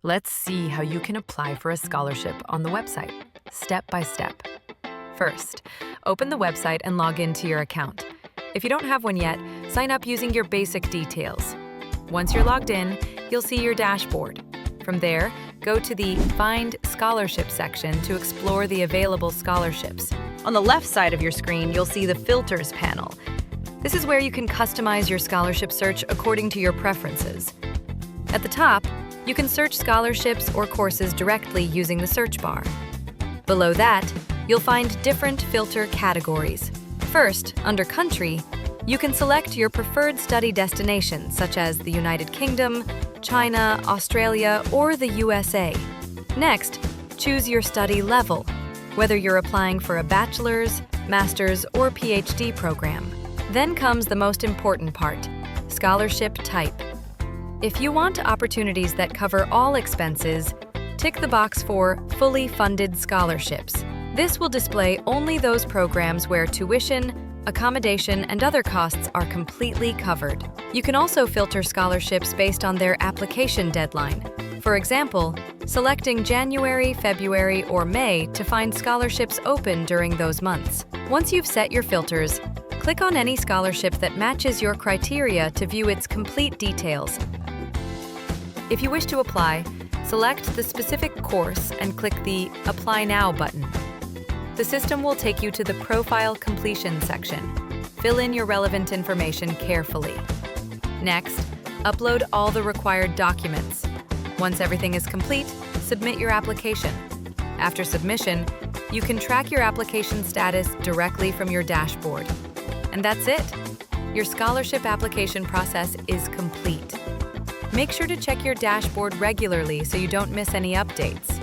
Let's see how you can apply for a scholarship on the website, step by step. First, open the website and log into your account. If you don't have one yet, sign up using your basic details. Once you're logged in, you'll see your dashboard. From there, go to the Find Scholarship section to explore the available scholarships. On the left side of your screen, you'll see the Filters panel. This is where you can customize your scholarship search according to your preferences. At the top, you can search scholarships or courses directly using the search bar. Below that, you'll find different filter categories. First, under Country, you can select your preferred study destination, such as the United Kingdom, China, Australia, or the USA. Next, choose your study level, whether you're applying for a bachelor's, master's, or PhD program. Then comes the most important part, scholarship type. If you want opportunities that cover all expenses, tick the box for Fully Funded Scholarships. This will display only those programs where tuition, accommodation, and other costs are completely covered. You can also filter scholarships based on their application deadline. For example, selecting January, February, or May to find scholarships open during those months. Once you've set your filters, click on any scholarship that matches your criteria to view its complete details. If you wish to apply, select the specific course and click the Apply Now button. The system will take you to the Profile Completion section. Fill in your relevant information carefully. Next, upload all the required documents. Once everything is complete, submit your application. After submission, you can track your application status directly from your dashboard. And that's it. Your scholarship application process is complete. Make sure to check your dashboard regularly so you don't miss any updates.